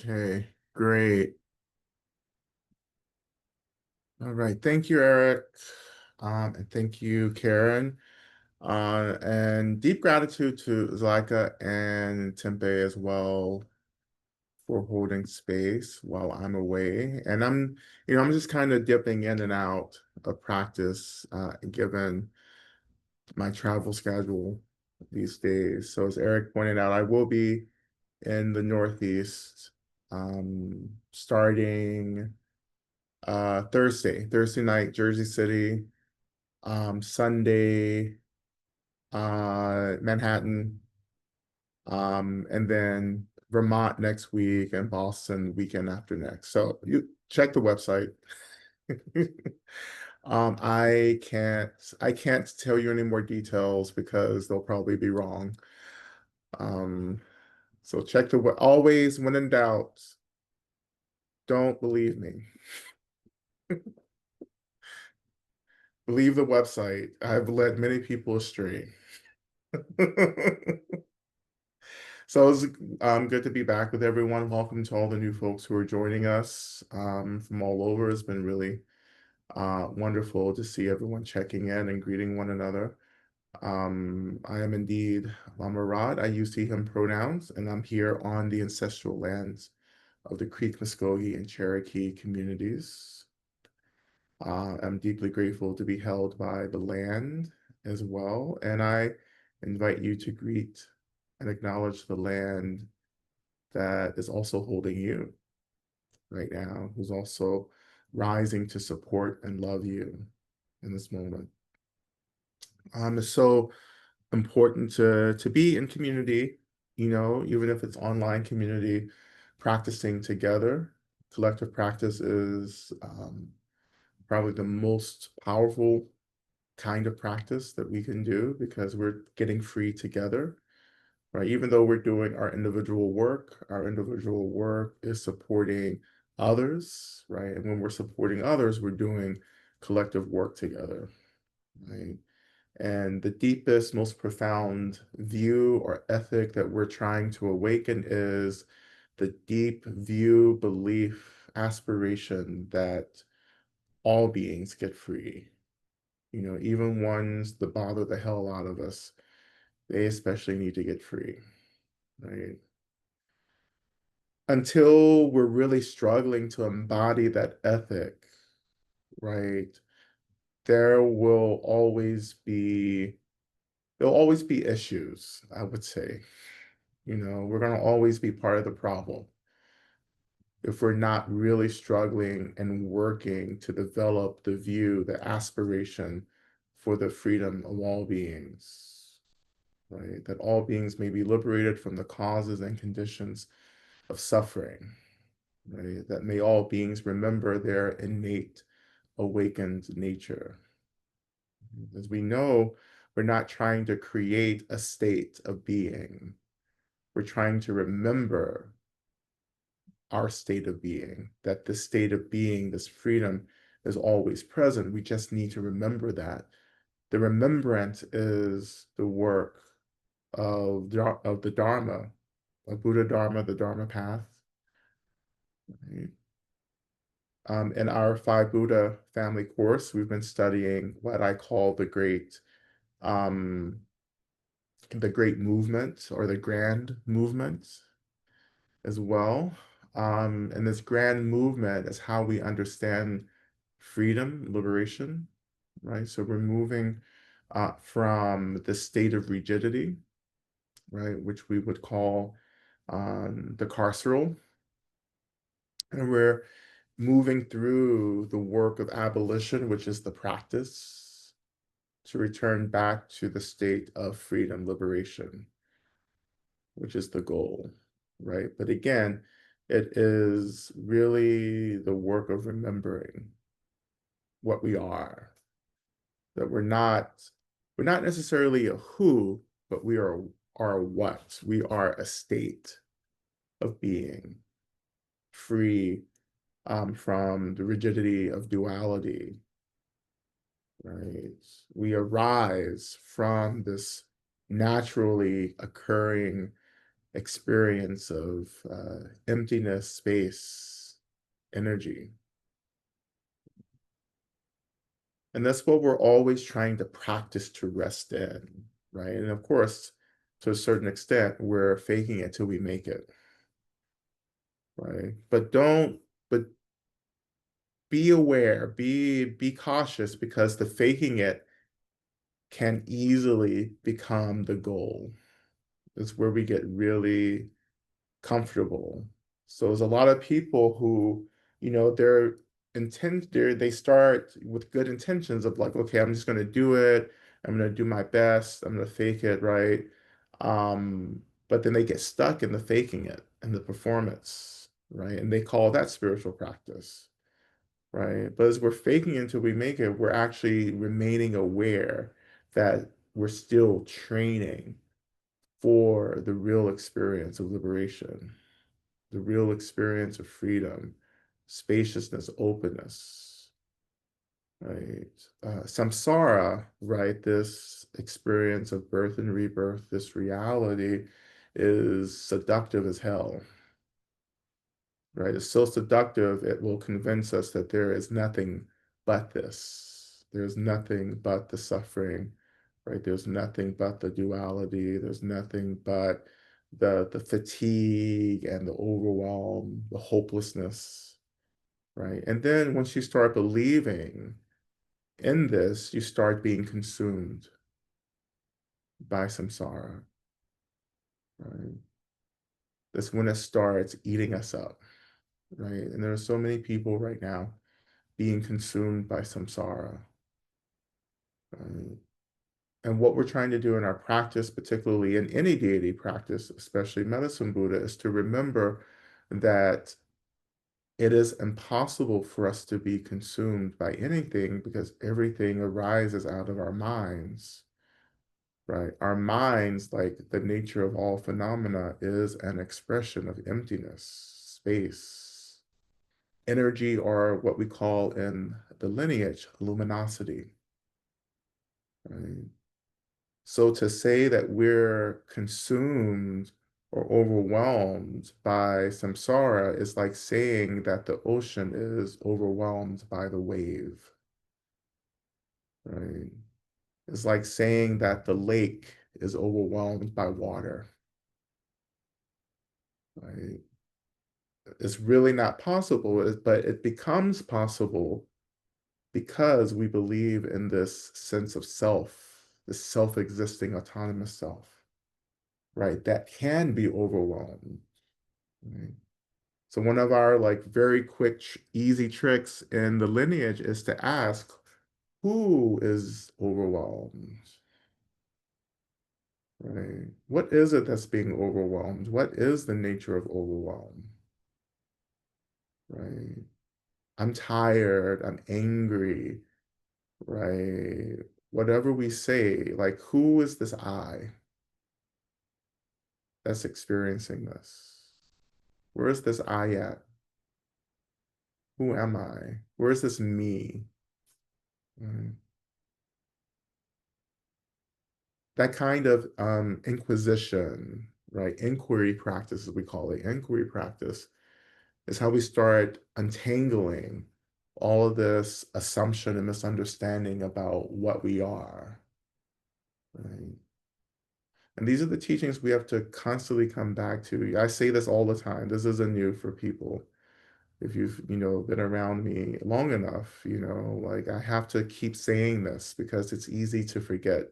Okay, great. All right. Thank you, Eric. And thank you, Karen. And deep gratitude to Zlaika and Tempe as well for holding space while I'm away. And I'm just kind of dipping in and out of practice, given my travel schedule these days. So as Eric pointed out, I will be in the Northeast, starting Thursday night, Jersey City, Sunday, Manhattan, and then Vermont next week and Boston weekend after next. So you check the website. I can't tell you any more details because they'll probably be wrong. Um, so check always when in doubt, don't believe me. Believe the website. I've led many people astray. So it's good to be back with everyone. Welcome to all the new folks who are joining us from all over. It's been really wonderful to see everyone checking in and greeting one another. I am indeed Lama Rod. I use he, him pronouns, and I'm here on the ancestral lands of the Creek, Muskogee, and Cherokee communities. I'm deeply grateful to be held by the land as well, and I invite you to greet and acknowledge the land that is also holding you right now, who's also rising to support and love you in this moment. It's so important to be in community, even if it's online community, practicing together. Collective practice is probably the most powerful kind of practice that we can do because we're getting free together, right? Even though we're doing our individual work is supporting others, right? And when we're supporting others, we're doing collective work together, right? And the deepest, most profound view or ethic that we're trying to awaken is the deep view, belief, aspiration that all beings get free. Even ones that bother the hell out of us, they especially need to get free, right? Until we're really struggling to embody that ethic, right? There will always be there'll always be issues, I would say. We're going to always be part of the problem if we're not really struggling and working to develop the view, the aspiration for the freedom of all beings, right? That all beings may be liberated from the causes and conditions of suffering, right? That may all beings remember their innate awakened nature. As we know, we're not trying to create a state of being. We're trying to remember our state of being, that this state of being, this freedom is always present. We just need to remember that. The remembrance is the work of the Dharma, of Buddha Dharma, the Dharma path. Right? In our Five Buddha family course, we've been studying what I call um, the great movement or the grand movement as well. And this grand movement is how we understand freedom, liberation, right? So we're moving from the state of rigidity, right, which we would call the carceral, and we're moving through the work of abolition, which is the practice, to return back to the state of freedom, liberation, which is the goal, right? But again, it is really the work of remembering what we are, that we're not necessarily a who, but we are a what. We are a state of being, free from the rigidity of duality, right? We arise from this naturally occurring experience of emptiness, space, energy. And that's what we're always trying to practice to rest in, right? And of course, to a certain extent, we're faking it till we make it, right? But be aware, be cautious because the faking it can easily become the goal. It's where we get really comfortable. So there's a lot of people who, they start with good intentions of like, okay, I'm just gonna do it. I'm gonna do my best. I'm gonna fake it, right? But then they get stuck in the faking it and the performance, right? And they call that spiritual practice, right? But as we're faking it until we make it, we're actually remaining aware that we're still training for the real experience of liberation, the real experience of freedom, spaciousness, openness, right? Samsara, right? This experience of birth and rebirth, this reality is seductive as hell, right? It's so seductive, it will convince us that there is nothing but this. There's nothing but the suffering, right? There's nothing but the duality. There's nothing but the fatigue and the overwhelm, the hopelessness, right? And then once you start believing in this, you start being consumed by samsara, right? That's when it starts eating us up, right? And there are so many people right now being consumed by samsara, right? And what we're trying to do in our practice, particularly in any deity practice, especially medicine Buddha, is to remember that it is impossible for us to be consumed by anything because everything arises out of our minds, right? Our minds, like the nature of all phenomena, is an expression of emptiness, space, energy, or what we call in the lineage, luminosity, right? So to say that we're consumed or overwhelmed by samsara is like saying that the ocean is overwhelmed by the wave, right? It's like saying that the lake is overwhelmed by water, right? It's really not possible, but it becomes possible because we believe in this sense of self, this self-existing autonomous self, right? That can be overwhelmed, right? So one of our like very quick, easy tricks in the lineage is to ask, who is overwhelmed, right? What is it that's being overwhelmed? What is the nature of overwhelm, right? I'm tired, I'm angry, right? Whatever we say, like who is this I that's experiencing this? Where is this I at? Who am I? Where is this me? Right? That kind of inquisition, right? Inquiry practice, as we call it, inquiry practice is how we start untangling all of this assumption and misunderstanding about what we are, right? And these are the teachings we have to constantly come back to. I say this all the time. This isn't new for people. If you've, been around me long enough, like I have to keep saying this because it's easy to forget.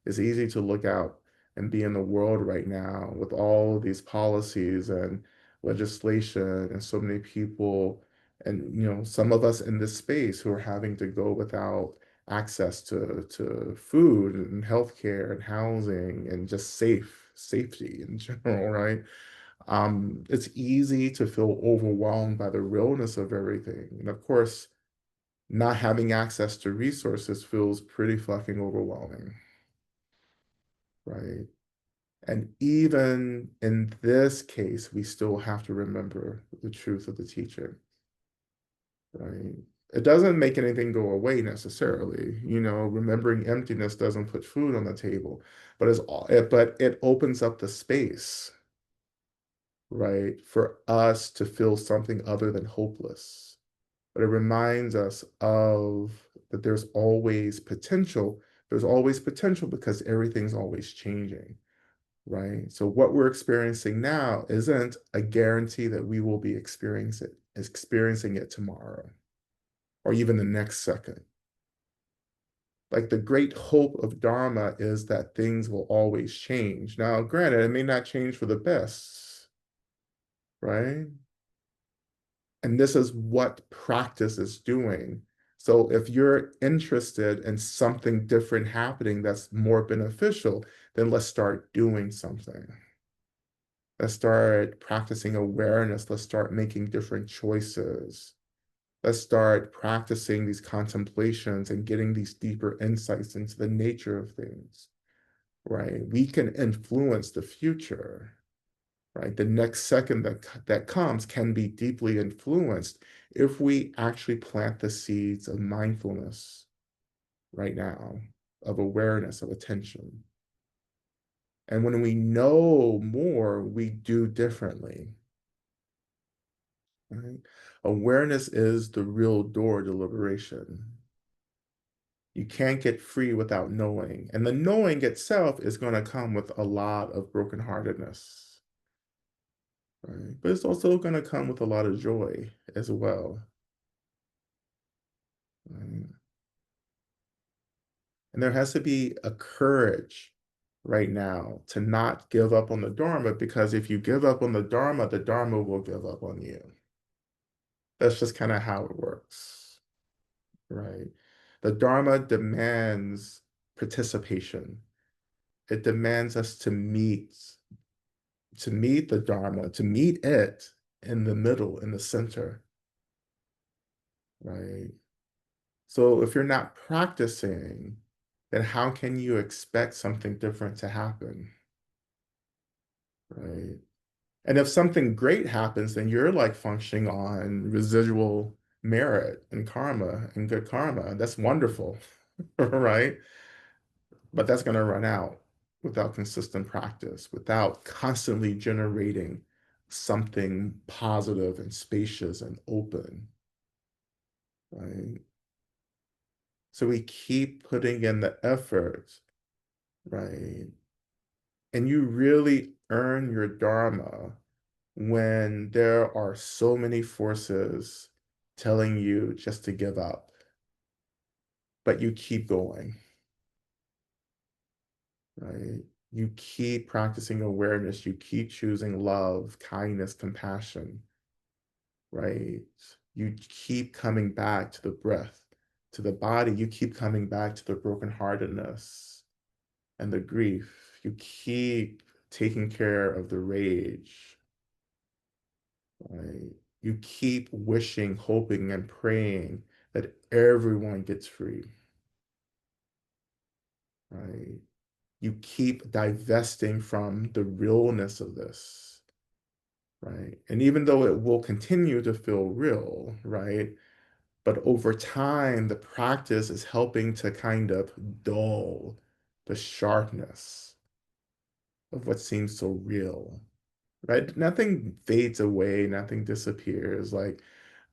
It's easy to look out and be in the world right now with all these policies and legislation and so many people and some of us in this space who are having to go without access to food and healthcare and housing and just safety in general, right? It's easy to feel overwhelmed by the realness of everything. And of course, not having access to resources feels pretty fucking overwhelming, right? And even in this case, we still have to remember the truth of the teaching, right? It doesn't make anything go away necessarily. Remembering emptiness doesn't put food on the table, but it opens up the space, right? For us to feel something other than hopeless. But it reminds us of that there's always potential. There's always potential because everything's always changing, right? So what we're experiencing now isn't a guarantee that we will be experiencing it tomorrow or even the next second. Like the great hope of Dharma is that things will always change. Now, granted, it may not change for the best, right? And this is what practice is doing. So if you're interested in something different happening that's more beneficial, then let's start doing something. Let's start practicing awareness. Let's start making different choices. Let's start practicing these contemplations and getting these deeper insights into the nature of things, right? We can influence the future, right? The next second that comes can be deeply influenced if we actually plant the seeds of mindfulness right now, of awareness, of attention. And when we know more, we do differently, right? Awareness is the real door to liberation. You can't get free without knowing. And the knowing itself is going to come with a lot of brokenheartedness, right? But it's also going to come with a lot of joy as well, right? And there has to be a courage right now to not give up on the Dharma, because if you give up on the Dharma will give up on you. That's just kind of how it works, right? The Dharma demands participation. It demands us to meet the Dharma, to meet it in the middle, in the center, right? So if you're not practicing, then how can you expect something different to happen, right? And if something great happens, then you're like functioning on residual merit and karma and good karma. That's wonderful, right? But that's going to run out without consistent practice, without constantly generating something positive and spacious and open, right? So we keep putting in the effort, right? And you really earn your dharma when there are so many forces telling you just to give up, but you keep going, right? You keep practicing awareness, you keep choosing love, kindness, compassion, right? You keep coming back to the breath, to the body, you keep coming back to the brokenheartedness and the grief. You keep taking care of the rage, right? You keep wishing, hoping, and praying that everyone gets free, right? You keep divesting from the realness of this, right? And even though it will continue to feel real, right? But over time, the practice is helping to kind of dull the sharpness of what seems so real, right? Nothing fades away, nothing disappears. Like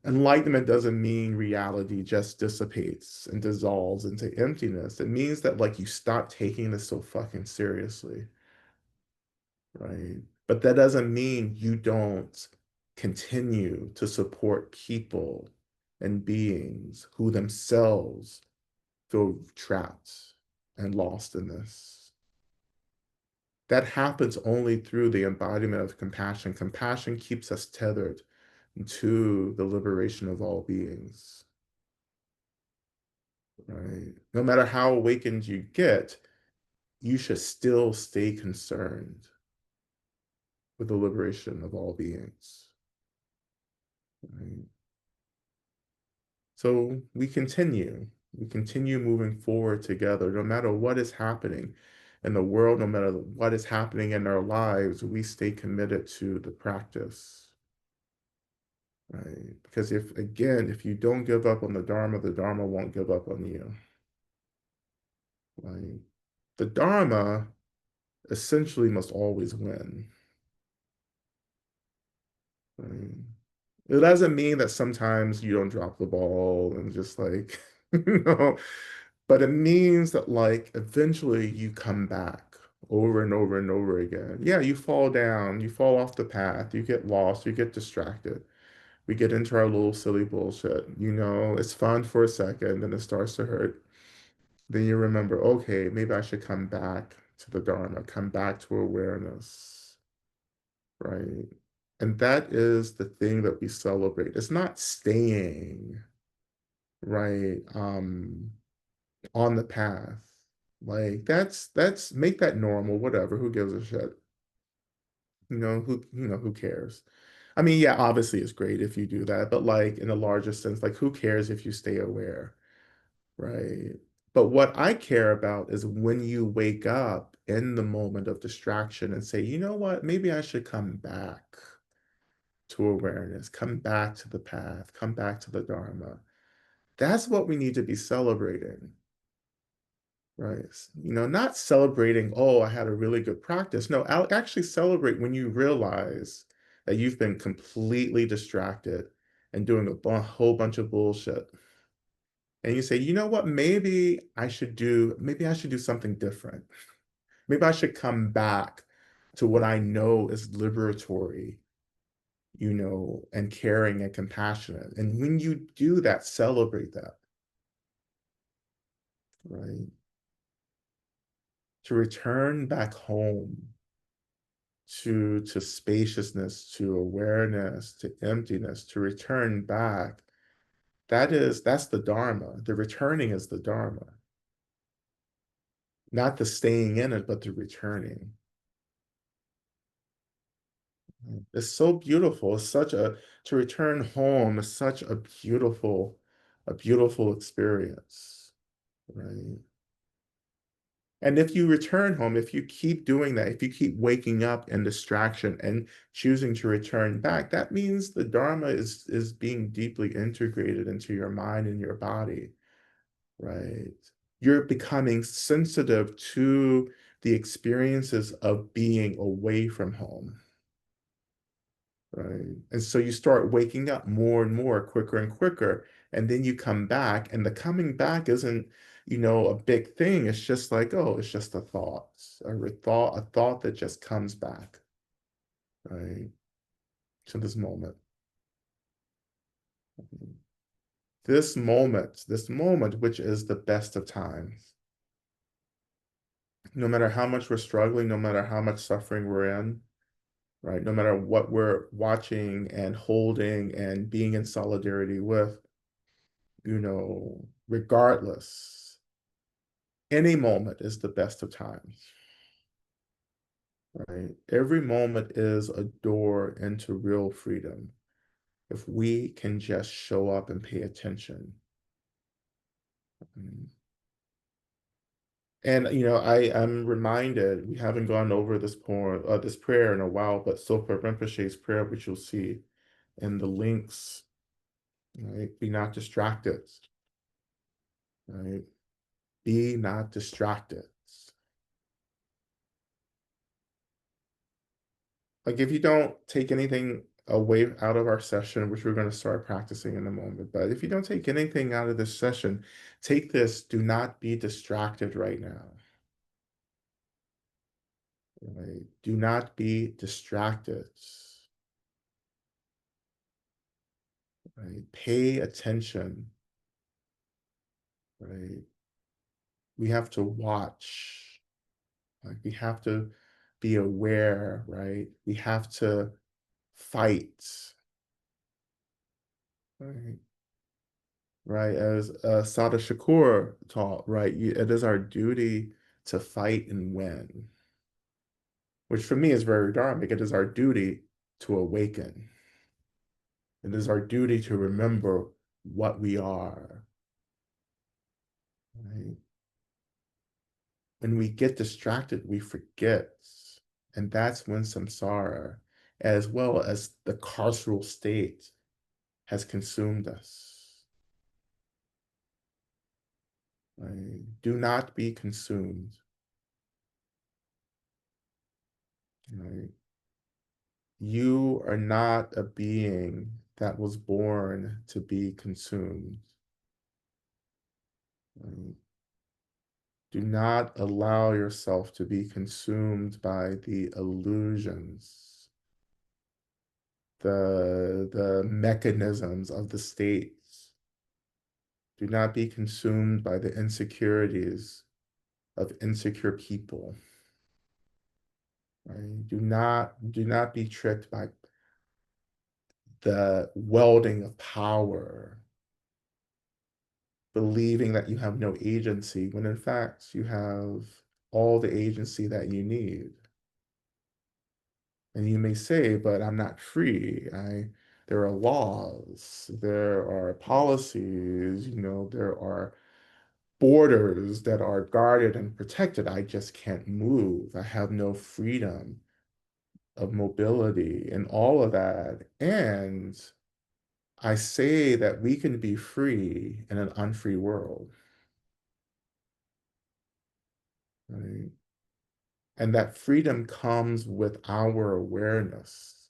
enlightenment doesn't mean reality just dissipates and dissolves into emptiness. It means that like you stop taking this so fucking seriously, right? But that doesn't mean you don't continue to support people and beings who themselves feel trapped and lost in this. That happens only through the embodiment of compassion. Compassion keeps us tethered to the liberation of all beings, right? No matter how awakened you get, you should still stay concerned with the liberation of all beings, right? So we continue moving forward together, no matter what is happening in the world, no matter what is happening in our lives, we stay committed to the practice, right? Because if you don't give up on the Dharma won't give up on you, right? The Dharma essentially must always win, Right. It doesn't mean that sometimes you don't drop the ball and just like, you know, but it means that like eventually you come back over and over and over again. Yeah, you fall down, you fall off the path, you get lost, you get distracted. We get into our little silly bullshit. You know, it's fun for a second, then it starts to hurt. Then you remember, okay, maybe I should come back to the Dharma, come back to awareness, right? And that is the thing that we celebrate. It's not staying, right, on the path. Like that's make that normal, whatever. Who gives a shit? Who cares? I mean, yeah, obviously it's great if you do that, but like in a larger sense, like who cares if you stay aware, right? But what I care about is when you wake up in the moment of distraction and say, you know what, maybe I should come back to awareness, come back to the path, come back to the Dharma. That's what we need to be celebrating, right? Not celebrating, oh, I had a really good practice. No, I'll actually celebrate when you realize that you've been completely distracted and doing whole bunch of bullshit. And you say, you know what, maybe I should do something different. Maybe I should come back to what I know is liberatory, and caring and compassionate. And when you do that, celebrate that, right? To return back home to spaciousness, to awareness, to emptiness, to return back. That's the Dharma. The returning is the Dharma. Not the staying in it, but the returning. It's so beautiful. To return home is such a beautiful experience, right? And if you return home, if you keep doing that, if you keep waking up in distraction and choosing to return back, that means the Dharma is being deeply integrated into your mind and your body, right? You're becoming sensitive to the experiences of being away from home, right? And so you start waking up more and more, quicker and quicker, and then you come back, and the coming back isn't, a big thing. It's just like, oh, it's just a thought that just comes back, right? To this moment. This moment, which is the best of times. No matter how much we're struggling, no matter how much suffering we're in, right? No matter what we're watching and holding and being in solidarity with, regardless, any moment is the best of times, right? Every moment is a door into real freedom if we can just show up and pay attention. Mm. And I am reminded we haven't gone over this prayer in a while, but Sopa Rinpoche's prayer, which you'll see in the links, right? Be not distracted, right? Be not distracted. Like if you don't take anything away out of our session, which we're going to start practicing in a moment, but if you don't take anything out of this session, take this, do not be distracted right now. Right? Do not be distracted. Right? Pay attention. Right? We have to watch. Like we have to be aware, right? We have to fight. Right? Right? As Sada Shakur taught, right? It is our duty to fight and win, which for me is very dharmic. It is our duty to awaken. It is our duty to remember what we are. Right? When we get distracted, we forget. And that's when samsara, as well as the carceral state, has consumed us. Right? Do not be consumed. Right? You are not a being that was born to be consumed. Right? Do not allow yourself to be consumed by the illusions, the mechanisms of the states. Do not be consumed by the insecurities of insecure people. Right? Do not be tricked by the welding of power, believing that you have no agency when in fact you have all the agency that you need. And you may say, but I'm not free. There are laws, there are policies, there are borders that are guarded and protected. I just can't move. I have no freedom of mobility and all of that. And I say that we can be free in an unfree world, right? And that freedom comes with our awareness,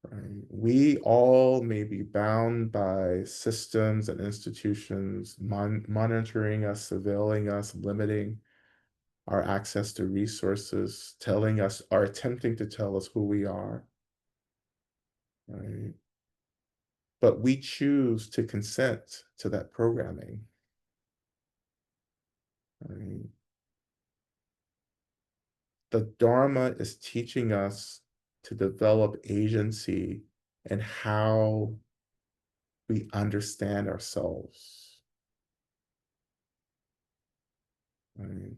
right? We all may be bound by systems and institutions monitoring us, surveilling us, limiting our access to resources, telling us, or attempting to tell us who we are, right? But we choose to consent to that programming, right? The Dharma is teaching us to develop agency and how we understand ourselves, right?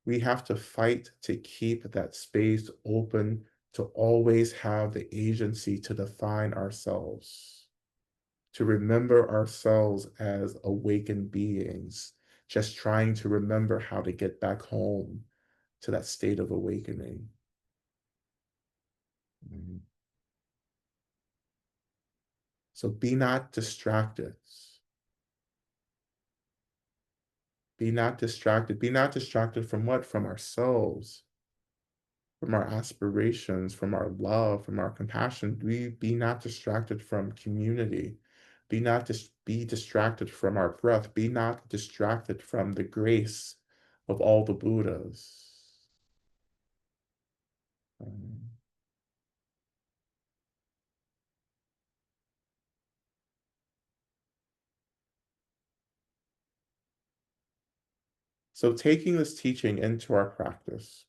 We have to fight to keep that space open to always have the agency to define ourselves, to remember ourselves as awakened beings, just trying to remember how to get back home to that state of awakening. Mhm. So be not distracted. Be not distracted. Be not distracted from what? From ourselves, from our aspirations, from our love, from our compassion. We be not distracted from community. Be distracted from our breath. Be not distracted from the grace of all the Buddhas. Um, so taking this teaching into our practice,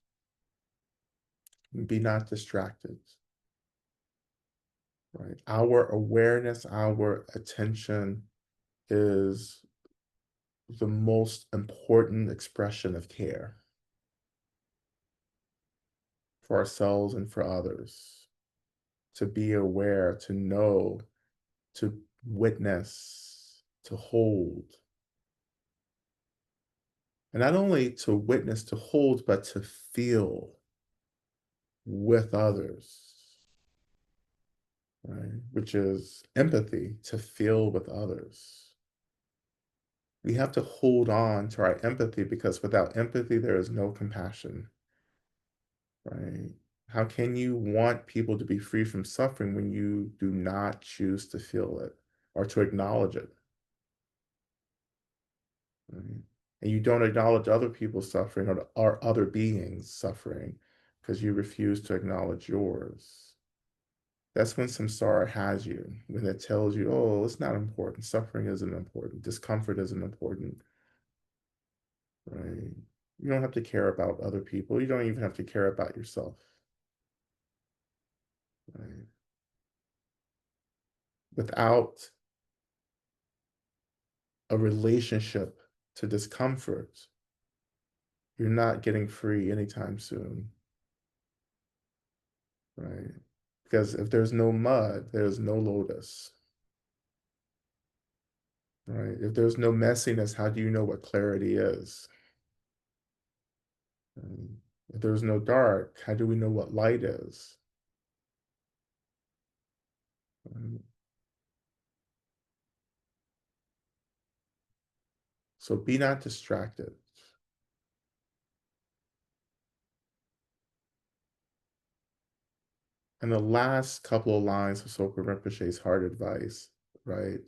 be not distracted, right? Our awareness, our attention is the most important expression of care for ourselves and for others. To be aware, to know, to witness, to hold. And not only to witness, to hold, but to feel with others, right? Which is empathy, to feel with others. We have to hold on to our empathy because without empathy, there is no compassion, right? How can you want people to be free from suffering when you do not choose to feel it or to acknowledge it, right? And you don't acknowledge other people's suffering or other beings' suffering because you refuse to acknowledge yours. That's when samsara has you, when it tells you, oh, it's not important. Suffering isn't important. Discomfort isn't important, right? You don't have to care about other people. You don't even have to care about yourself, right? Without a relationship to discomfort, you're not getting free anytime soon, right? Because if there's no mud, there's no lotus, right? If there's no messiness, how do you know what clarity is? Right? If there's no dark, how do we know what light is? Right? So be not distracted. And the last couple of lines of Soka Rinpoche's hard advice, right?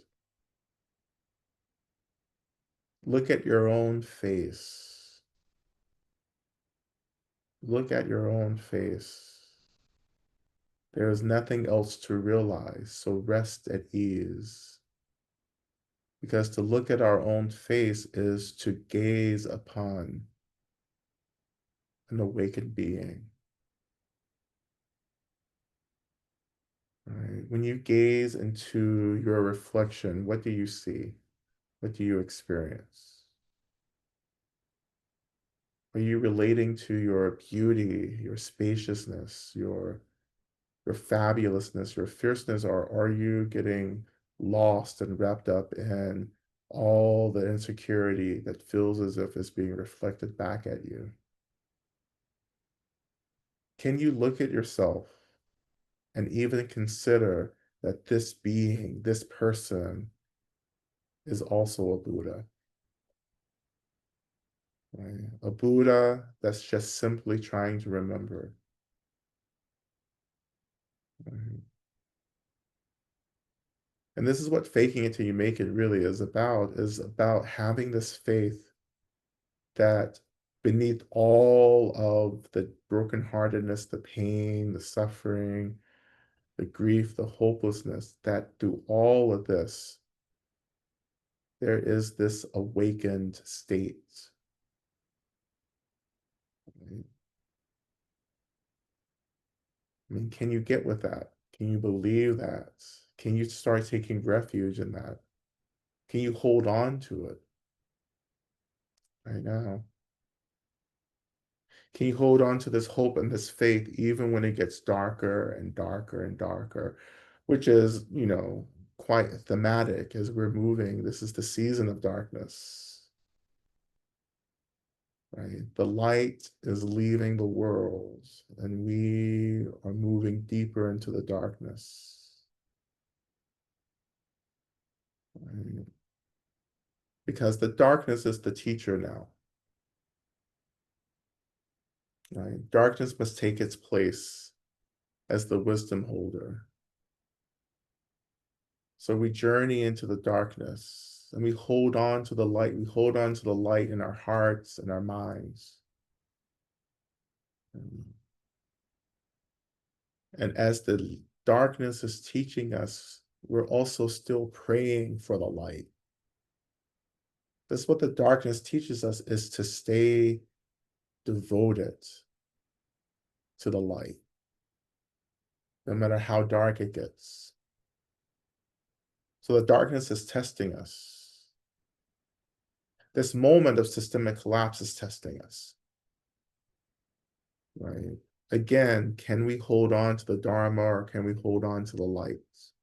Look at your own face. Look at your own face. There is nothing else to realize, so rest at ease. Because to look at our own face is to gaze upon an awakened being. Right? When you gaze into your reflection, what do you see? What do you experience? Are you relating to your beauty, your spaciousness, your fabulousness, your fierceness, or are you getting lost and wrapped up in all the insecurity that feels as if it's being reflected back at you? Can you look at yourself and even consider that this being, this person, is also a Buddha? Right? A Buddha that's just simply trying to remember. Right? And this is what faking it till you make it really is about having this faith that beneath all of the brokenheartedness, the pain, the suffering, the grief, the hopelessness, that through all of this, there is this awakened state. Right? I mean, can you get with that? Can you believe that? Can you start taking refuge in that? Can you hold on to it right now? Can you hold on to this hope and this faith even when it gets darker and darker and darker, which is, quite thematic as we're moving. This is the season of darkness, right? The light is leaving the world and we are moving deeper into the darkness, right? Because the darkness is the teacher now, right? Darkness must take its place as the wisdom holder. So we journey into the darkness and we hold on to the light. We hold on to the light in our hearts and our minds. And as the darkness is teaching us, we're also still praying for the light. That's what the darkness teaches us, is to stay devoted to the light, no matter how dark it gets. So the darkness is testing us. This moment of systemic collapse is testing us, right? Again, can we hold on to the Dharma or can we hold on to the lights?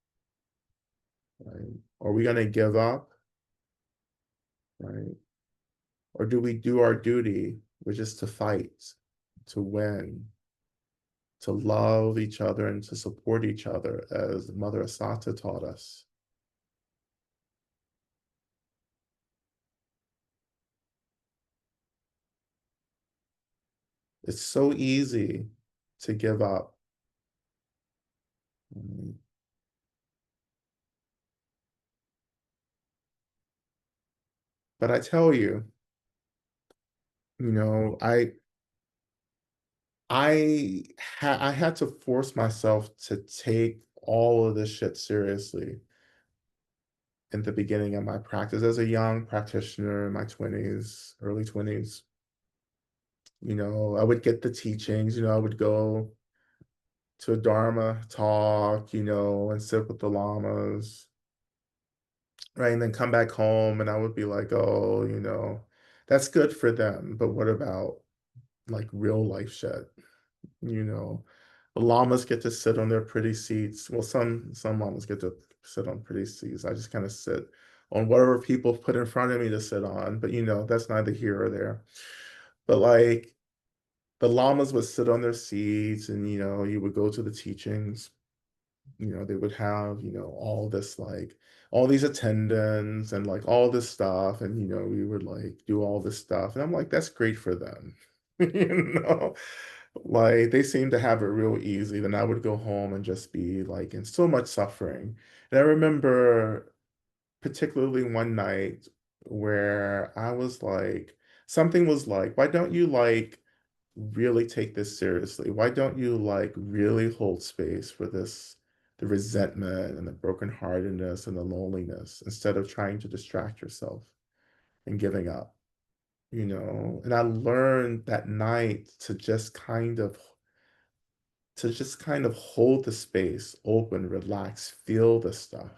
Right? Are we going to give up? Right? Or do we do our duty, which is to fight, to win, to love each other and to support each other, as Mother Asata taught us? It's so easy to give up. But I tell you, you know, I had to force myself to take all of this shit seriously in the beginning of my practice as a young practitioner in my 20s, early 20s. I would get the teachings, I would go to a Dharma talk, and sit with the lamas, right? And then come back home and I would be like, oh, that's good for them. But what about like real life shit? You know, the llamas get to sit on their pretty seats. Well, some llamas get to sit on pretty seats. I just kind of sit on whatever people put in front of me to sit on. But that's neither here or there. But like the llamas would sit on their seats and you would go to the teachings. They would have, all this like all these attendants and like all this stuff. And we would like do all this stuff. And I'm like, that's great for them. you know Like they seemed to have it real easy. Then I would go home and just be like in so much suffering. And I remember particularly one night where I was like, something was like, why don't you like really take this seriously? Why don't you like really hold space for this, the resentment and the brokenheartedness and the loneliness instead of trying to distract yourself and giving up, you know? And I learned that night to just kind of hold the space open, relax, feel the stuff,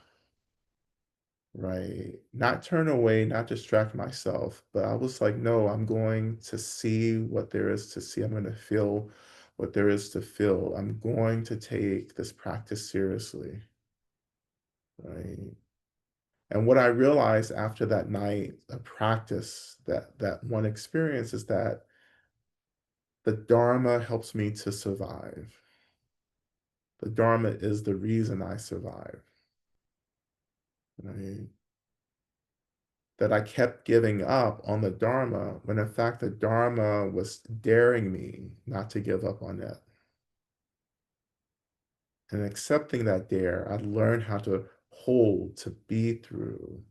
right? Not turn away, not distract myself, but I was like, no, I'm going to see what there is to see. I'm going to feel what there is to feel. I'm going to take this practice seriously, right? And what I realized after that night of practice, that one experience is that the Dharma helps me to survive. The Dharma is the reason I survive, right? That I kept giving up on the Dharma when in fact the Dharma was daring me not to give up on it. And accepting that dare, I learned how to hold, to be through,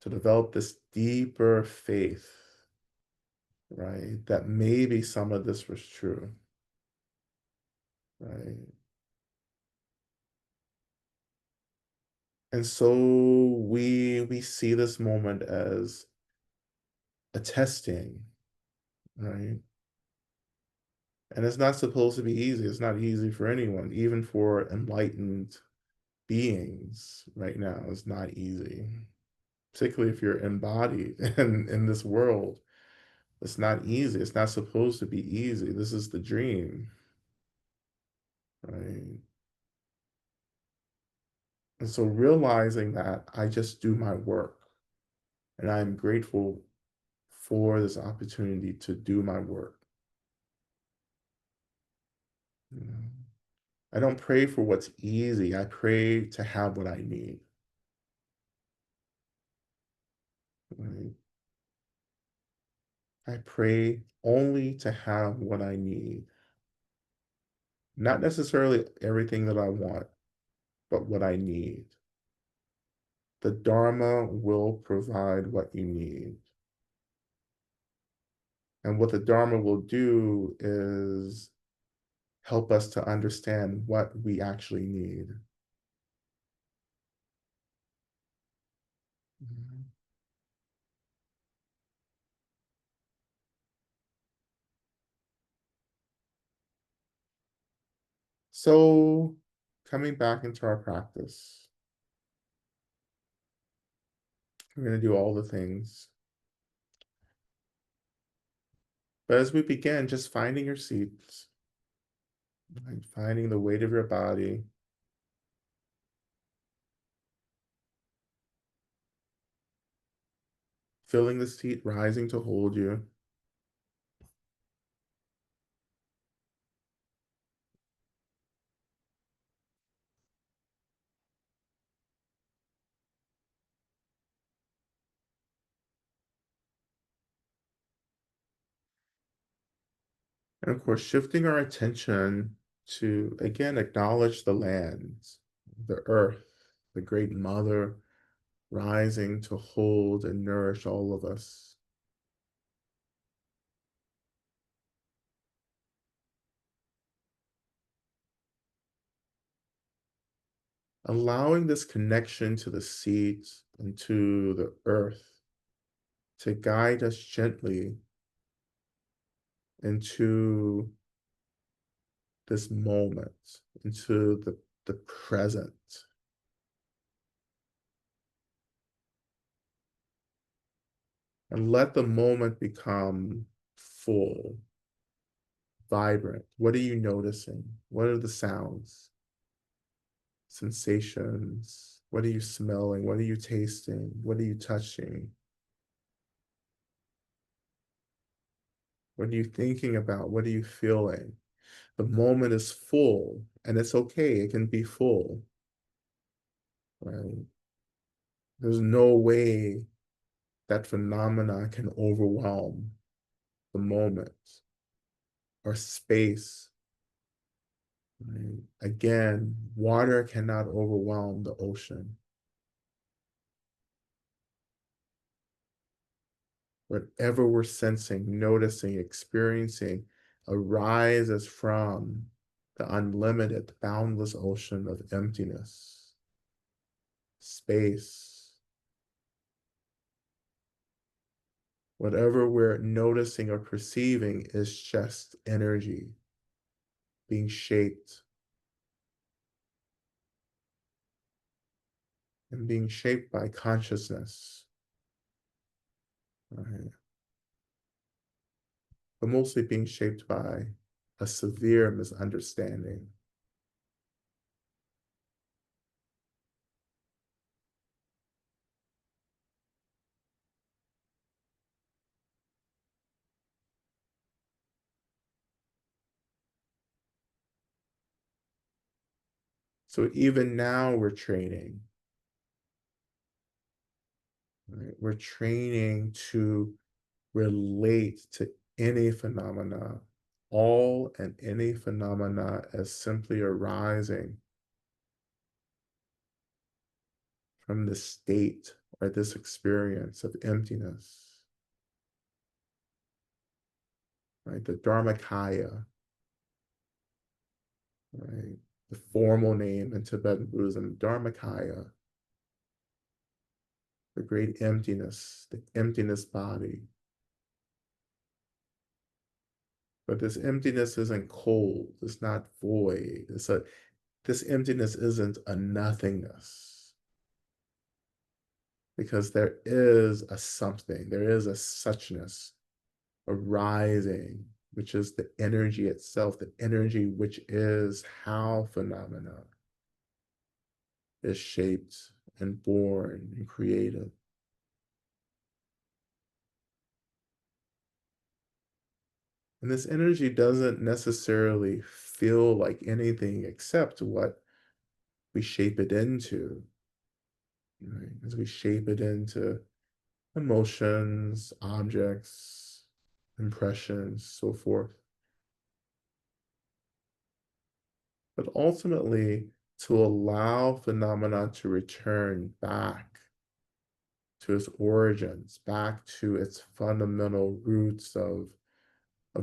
to develop this deeper faith, right? That maybe some of this was true, right? And so we see this moment as a testing, right? And it's not supposed to be easy. It's not easy for anyone, even for enlightened beings right now. It's not easy, particularly if you're embodied in this world. It's not easy. It's not supposed to be easy. This is the dream, right? And so realizing that I just do my work and I'm grateful for this opportunity to do my work. You know? I don't pray for what's easy. I pray to have what I need. Right? I pray only to have what I need. Not necessarily everything that I want, but what I need. The Dharma will provide what you need. And what the Dharma will do is help us to understand what we actually need. Mhm. So, coming back into our practice, we're going to do all the things. But as we begin, just finding your seats, like finding the weight of your body, feeling the seat rising to hold you. And of course, shifting our attention to, again, acknowledge the lands, the earth, the great mother rising to hold and nourish all of us. Allowing this connection to the seeds and to the earth to guide us gently into this moment, into the present, and let the moment become full, vibrant. What are you noticing? What are the sounds, sensations? What are you smelling? What are you tasting? What are you touching? What are you thinking about? What are you feeling? The moment is full, and it's okay. It can be full, right? There's no way that phenomena can overwhelm the moment. or space. Right? Again, water cannot overwhelm the ocean. Whatever we're sensing, noticing, experiencing arises from the unlimited, boundless ocean of emptiness, space. Whatever we're noticing or perceiving is just energy being shaped and being shaped by consciousness, right? But mostly being shaped by a severe misunderstanding. So even now we're training, right? We're training to relate to any phenomena, all and any phenomena as simply arising from this state or this experience of emptiness, right? The Dharmakaya, right? The formal name in Tibetan Buddhism, Dharmakaya, the great emptiness, the emptiness body. But this emptiness isn't cold, it's not void. This emptiness isn't a nothingness. Because there is a something, there is a suchness arising, which is the energy itself, the energy which is how phenomena is shaped and born and created. And this energy doesn't necessarily feel like anything except what we shape it into, right? As we shape it into emotions, objects, impressions, so forth. But ultimately, to allow phenomena to return back to its origins, back to its fundamental roots of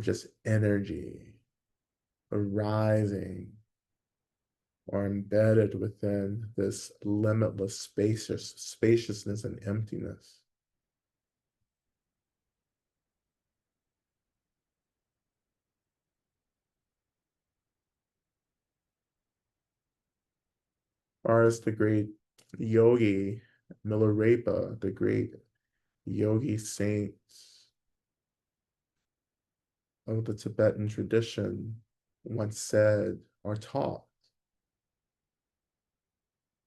just energy arising or embedded within this limitless spaciousness and emptiness. Or as the great yogi Milarepa, the great yogi saints of the Tibetan tradition, once said or taught,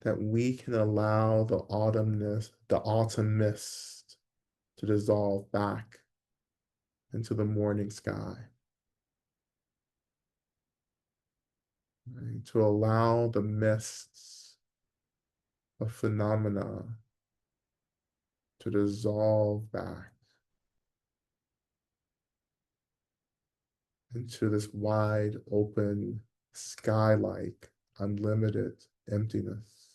that we can allow the autumn mist to dissolve back into the morning sky, right? To allow the mists of phenomena to dissolve back into this wide open sky-like unlimited emptiness.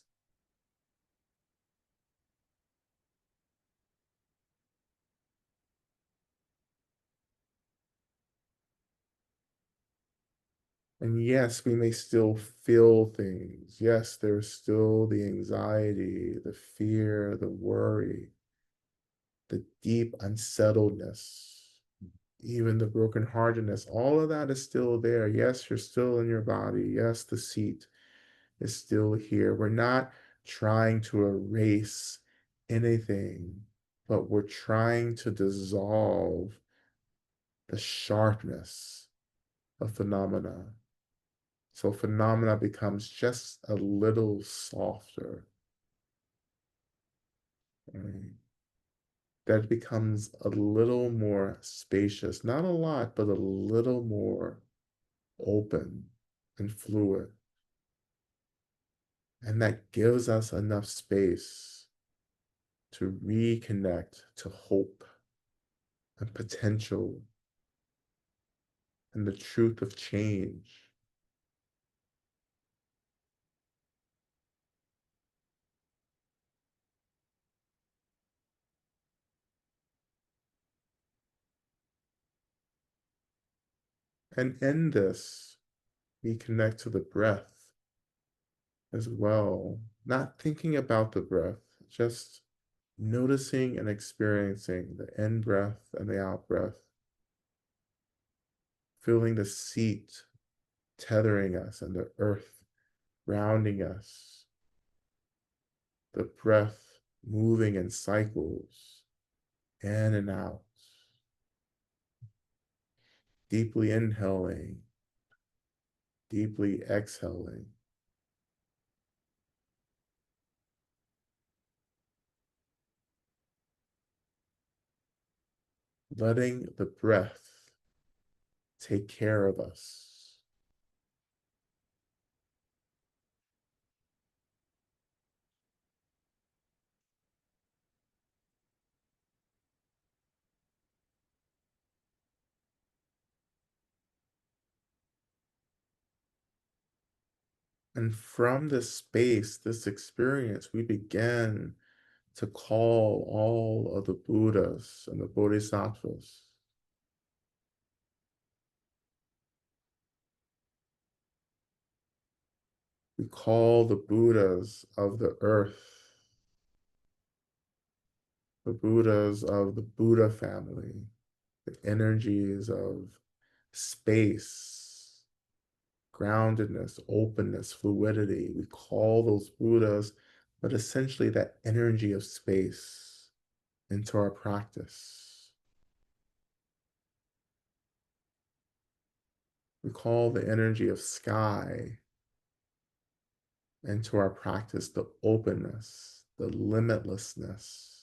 And yes, we may still feel things. Yes, there's still the anxiety, the fear, the worry, the deep unsettledness, even the brokenheartedness. All of that is still there. Yes, you're still in your body. Yes, the seat is still here. We're not trying to erase anything, but we're trying to dissolve the sharpness of phenomena. So phenomena becomes just a little softer, right? That becomes a little more spacious, not a lot, but a little more open and fluid. And that gives us enough space to reconnect to hope and potential and the truth of change. And in this, we connect to the breath as well, not thinking about the breath, just noticing and experiencing the in breath and the out breath, feeling the seat tethering us and the earth grounding us, the breath moving in cycles in and out, deeply inhaling, deeply exhaling, letting the breath take care of us. And from this space, this experience, we begin to call all of the Buddhas and the Bodhisattvas. We call the Buddhas of the earth, the Buddhas of the Buddha family, the energies of space, groundedness, openness, fluidity. We call those Buddhas, but essentially that energy of space into our practice. We call the energy of sky into our practice, the openness, the limitlessness.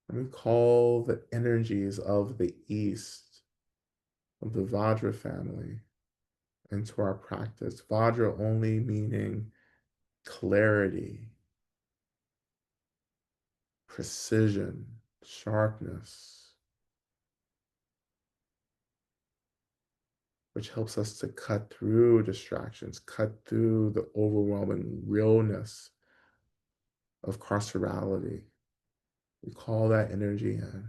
And we call the energies of the East, of the Vajra family, into our practice. Vajra only meaning clarity, precision, sharpness, which helps us to cut through distractions, cut through the overwhelming realness of carcerality. We call that energy in.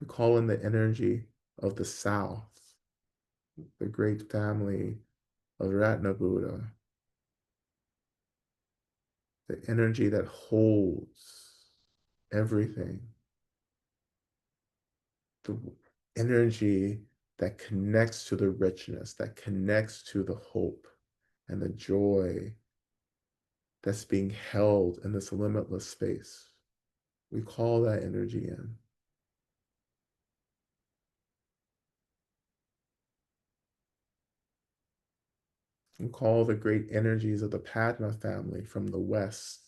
We call in the energy of the South, the great family of Ratna Buddha, the energy that holds everything, the energy that connects to the richness, that connects to the hope and the joy that's being held in this limitless space. We call that energy in. We call the great energies of the Padma family from the West,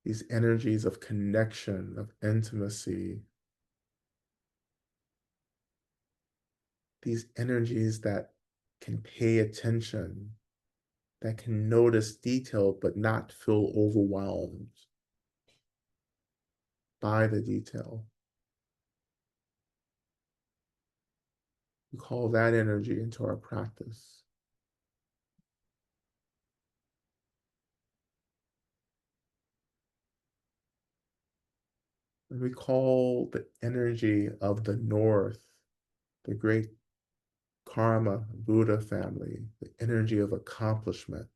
these energies of connection, of intimacy, these energies that can pay attention, that can notice detail but not feel overwhelmed by the detail. We call that energy into our practice. And we call the energy of the North, the great Karma Buddha family, the energy of accomplishment,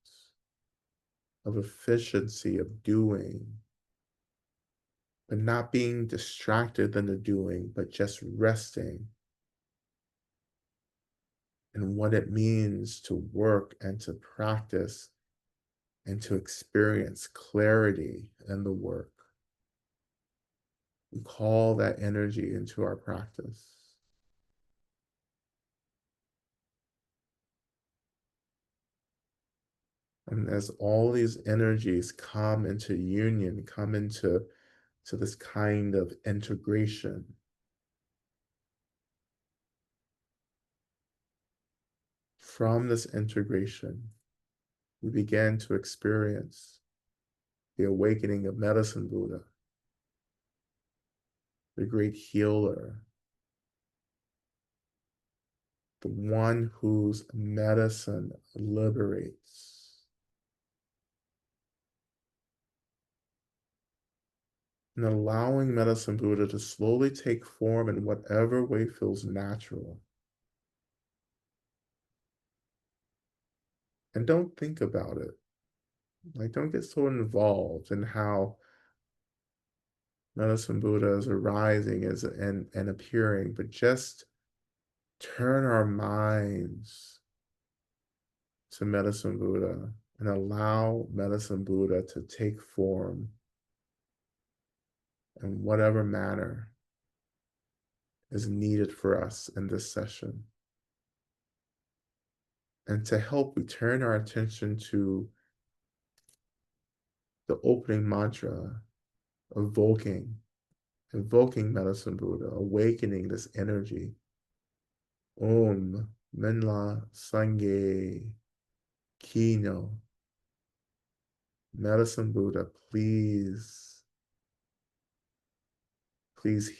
of efficiency, of doing, but not being distracted in the doing, but just resting in what it means to work and to practice and to experience clarity in the work. We call that energy into our practice. And as all these energies come into union, come into to this kind of integration. From this integration, we began to experience the awakening of Medicine Buddha, the great healer, the one whose medicine liberates. And allowing Medicine Buddha to slowly take form in whatever way feels natural. And don't think about it. Like, don't get so involved in how Medicine Buddha is arising and appearing, but just turn our minds to Medicine Buddha and allow Medicine Buddha to take form in whatever manner is needed for us in this session. And to help, we turn our attention to the opening mantra, evoking Medicine Buddha, awakening this energy. Om Minla Sangye Kino. Medicine Buddha, please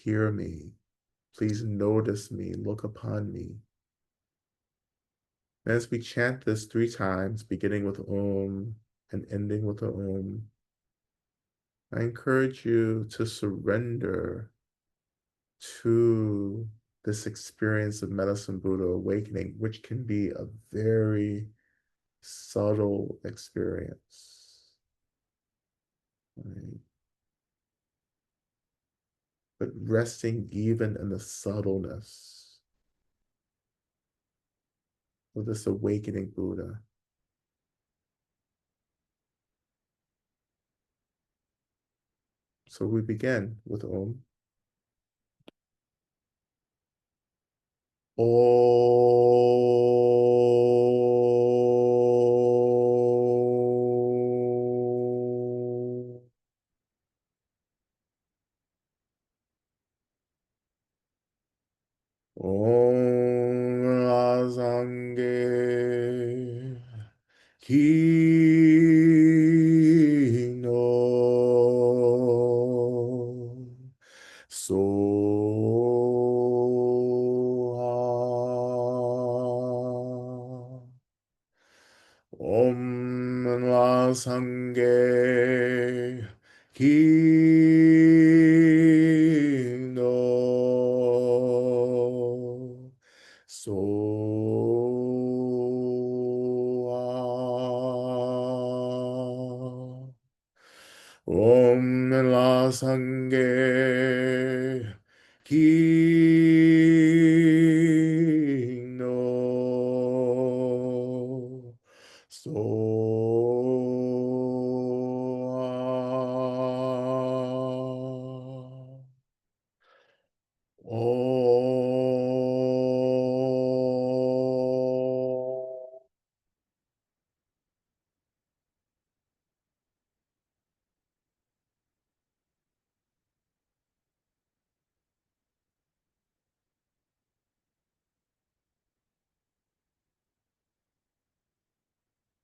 hear me. Please notice me, look upon me. And as we chant this 3 times, beginning with Om and ending with the Om, I encourage you to surrender to this experience of Medicine Buddha awakening, which can be a very subtle experience. Right? But resting even in the subtleness of this awakening Buddha. So we begin with Om. Om. Om Razange Kino Soha. Om Razange Kino Soha. Om La Sangye Kino Soha. Om.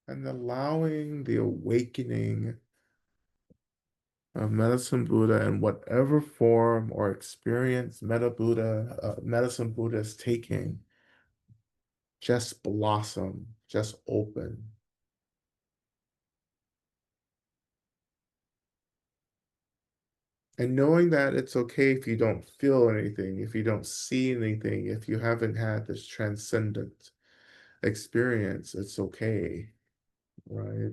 And allowing the awakening of Medicine Buddha in whatever form or experience Medicine Buddha is taking, just blossom, just open. And knowing that it's okay if you don't feel anything, if you don't see anything, if you haven't had this transcendent experience, it's okay, right?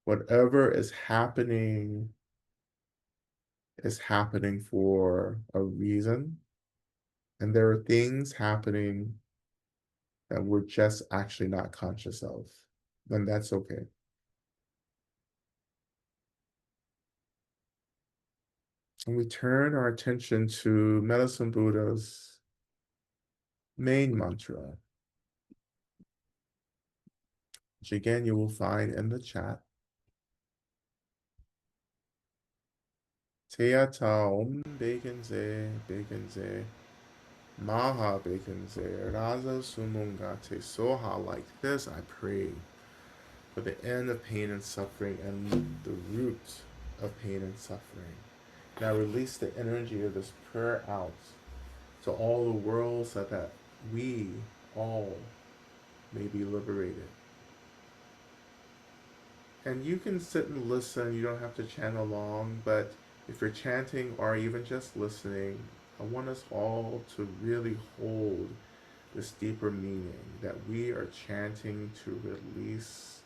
Whatever is happening for a reason. And there are things happening that we're just actually not conscious of. Then that's okay. And we turn our attention to Medicine Buddha's main mantra, which again you will find in the chat. Teata om begenze begenze maha begenze raza sumungate soha. Like this, I pray for the end of pain and suffering and the root of pain and suffering. Now release the energy of this prayer out to all the worlds that we all may be liberated. And you can sit and listen, you don't have to chant along, but if you're chanting or even just listening, I want us all to really hold this deeper meaning that we are chanting to release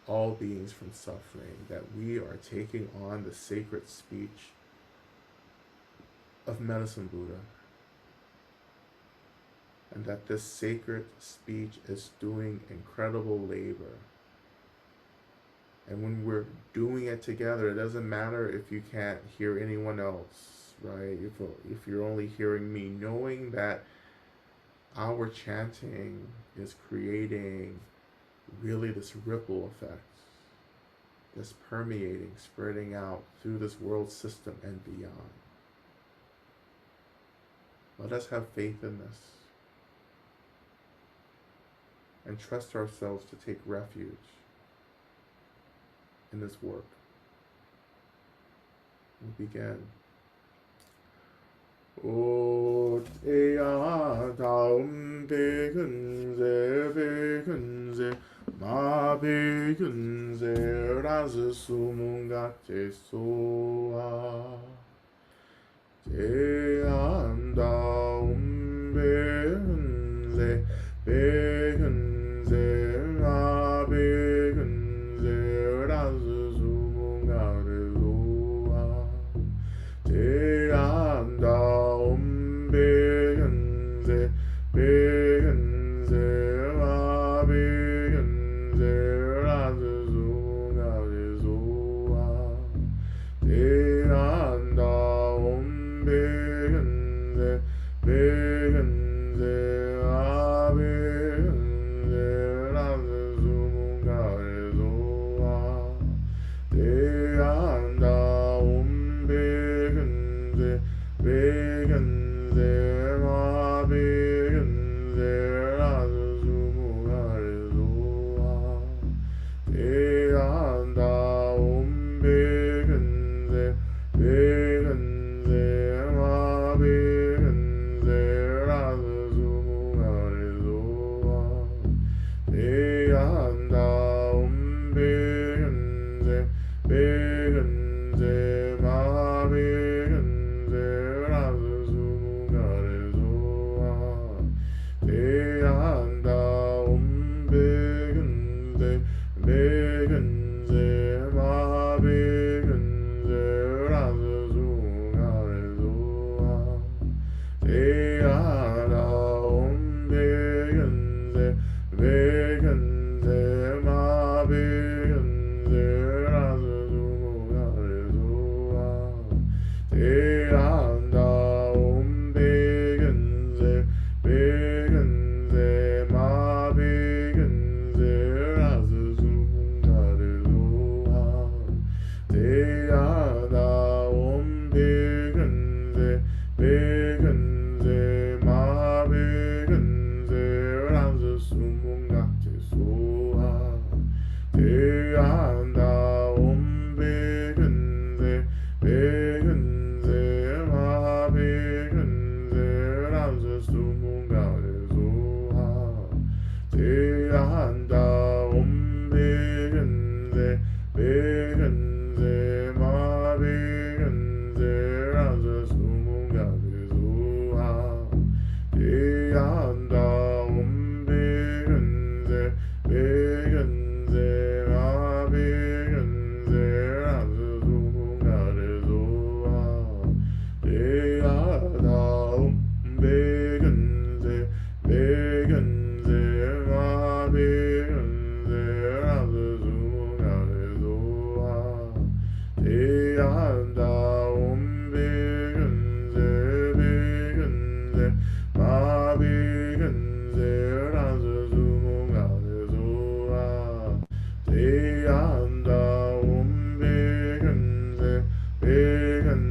all beings from suffering, that we are taking on the sacred speech of Medicine Buddha, and that this sacred speech is doing incredible labor. And when we're doing it together, it doesn't matter if you can't hear anyone else, right? If you're only hearing me, knowing that our chanting is creating really this ripple effect, this permeating, spreading out through this world system and beyond. Let us have faith in this and trust ourselves to take refuge in this work. We begin. O Ea Daum Begunze Begunze Ma Begunze Raz Sumungate Soa Tean Daum Begunze Begunze Ma Begunze Raz Sumungate Soa Tean Daum Begunze Begunze Ma Begunze Raz Sumungate Soa Tean Daum Begunze Begunze Ma Begunze Raz Sumungate Soa Tean Daum Begunze Begunze Ma Begunze Raz Sumungate Soa Tean Daum Begunze Begunze Ma Begunze Raz Sumungate Soa Tean Daum Begunze Begunze Ma Begunze Raz Sumungate Soa Tean Daum Begunze Begunze Ma Begunze Raz Sumungate Soa Tean Daum Begunze Begunze Ma Begunze Raz Sumungate Soa Tean Daum Begunze Begunze Ma Begunze Raz Sumungate Soa Tean Daum Begunze Begunze Ma Begunze Raz Sumungate Soa Tean Daum Begunze Begunze Ma Begunze Raz Sumungate Soa Tean Daum Begunze Begunze Ma Begunze Raz Sumungate Soa Tean Daum Begunze Begunze Ma Begunze Raz Sumungate Soa Tean Daum Begunze Begunze Ma Begunze Raz Sumungate Soa Tean Daum Begunze Begunze Ma Begunze Raz Sumungate Soa Tean Daum Begunze Begunze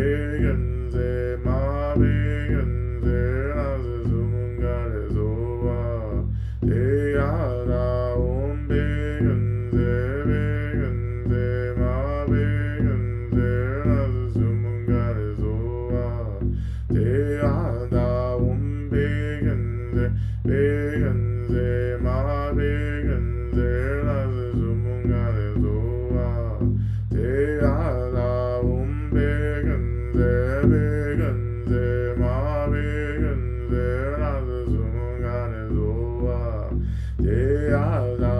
begenze ma begenze laze sumungare zoa te ada begenze begenze ma begenze laze sumungare zoa te ada begenze begenze ma begenze laze sumungare zoa te ada begenze begenze ma begenze laze sumungare zoa te ada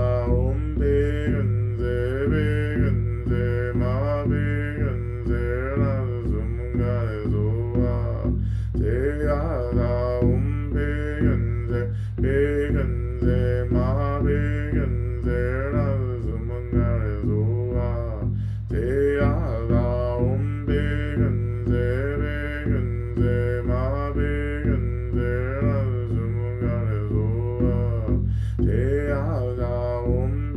begenze begenze ma begenze laze sumungare zoa te ada begenze begenze ma begenze laze sumungare zoa te ada begenze begenze ma begenze laze sumungare zoa te ada begenze begenze ma begenze laze sumungare zoa te ada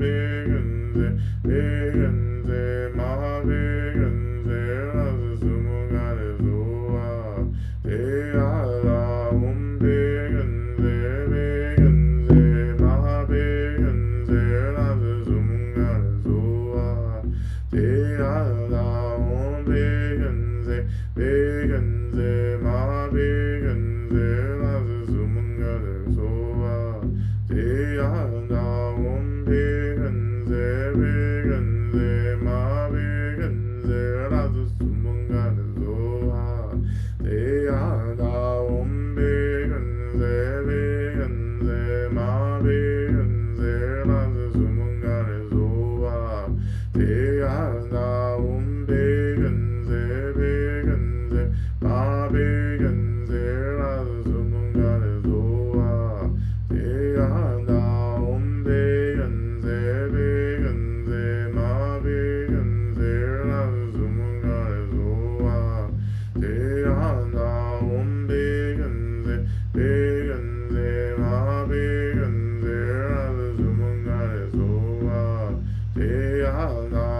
begenze begenze ma begenze laze sumungare zoa te ada begenze begenze ma begenze laze sumungare zoa te ada begenze begenze ma begenze laze sumungare zoa te ada begenze begenze ma begenze laze sumungare zoa te ada begenze begenze ma begenze laze sumungare zoa te ada begenze begenze ma begenze laze sumungare zoa te ada begenze begenze ma begenze laze sumungare zoa te ada begenze begenze ma begenze laze sumungare zoa te ada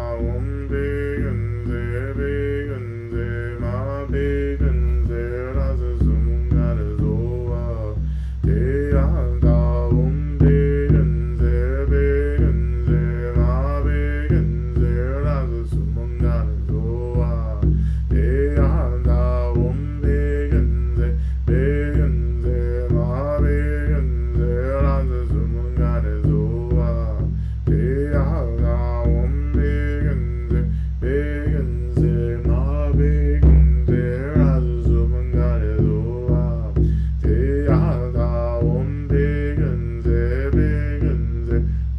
begenze begenze ma begenze laze sumungare zoa te ada begenze begenze ma begenze laze sumungare zoa te ada begenze begenze ma begenze laze sumungare zoa te ada begenze begenze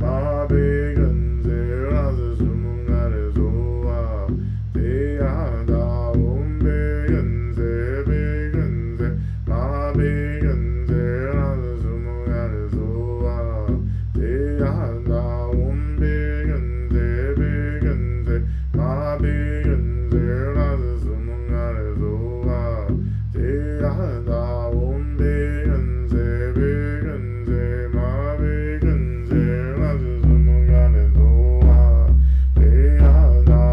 ma begenze laze sumungare zoa te ada begenze begenze ma begenze laze sumungare zoa te ada begenze begenze ma begenze laze sumungare zoa te ada begenze begenze ma begenze laze sumungare zoa te ada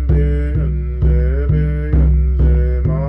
begenze begenze ma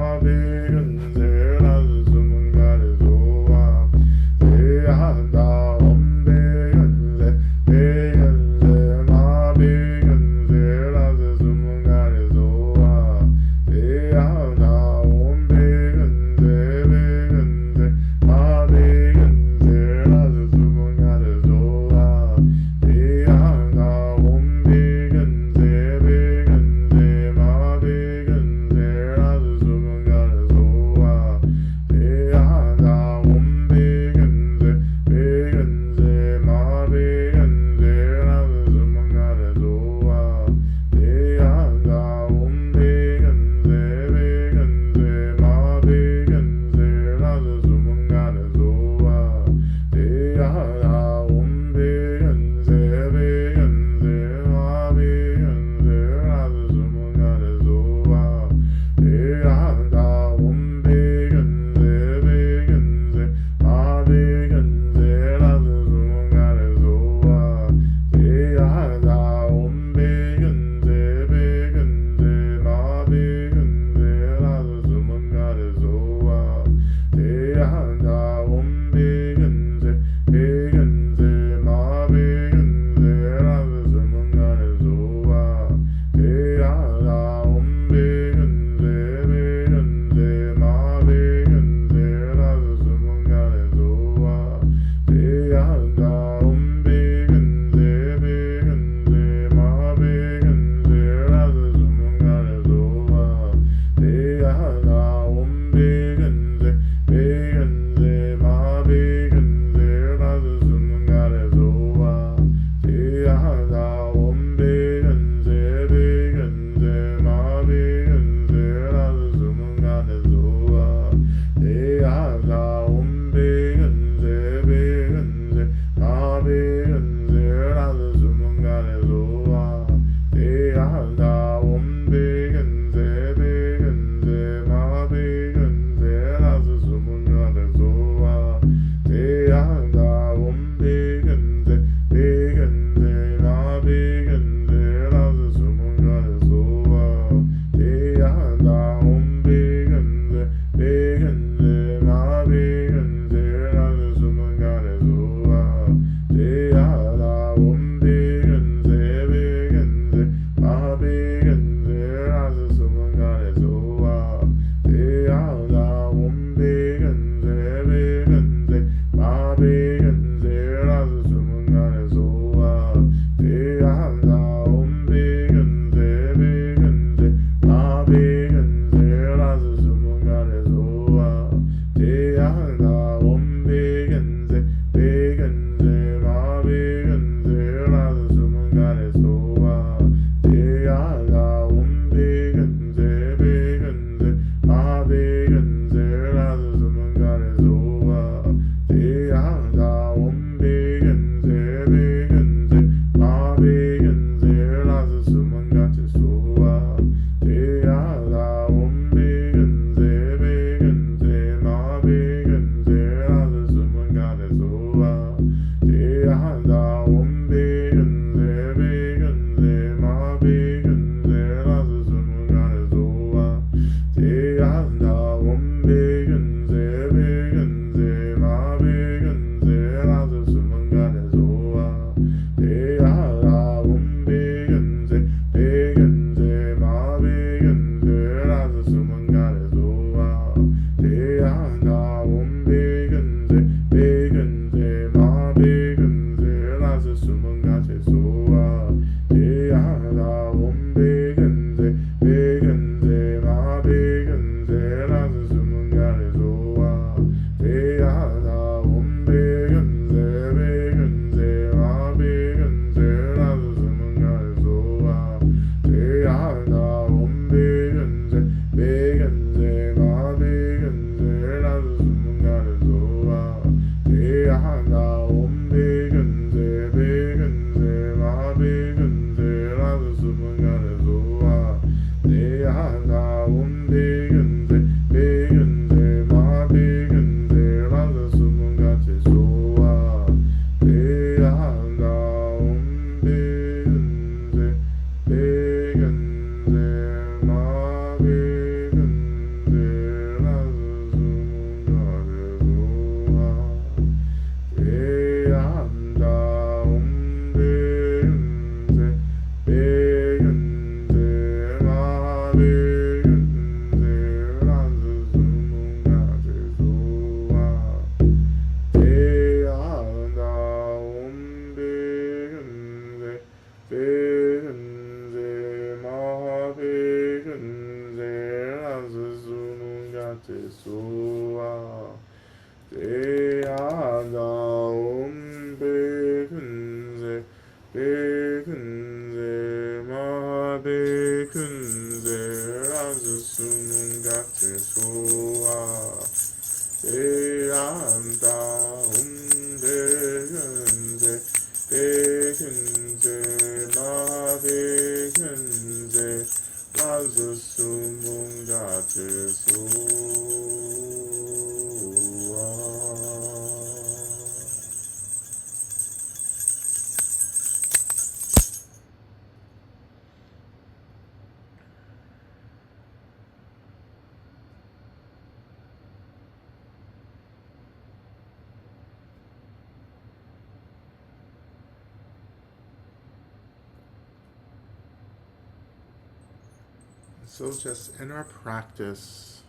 So just in our practice,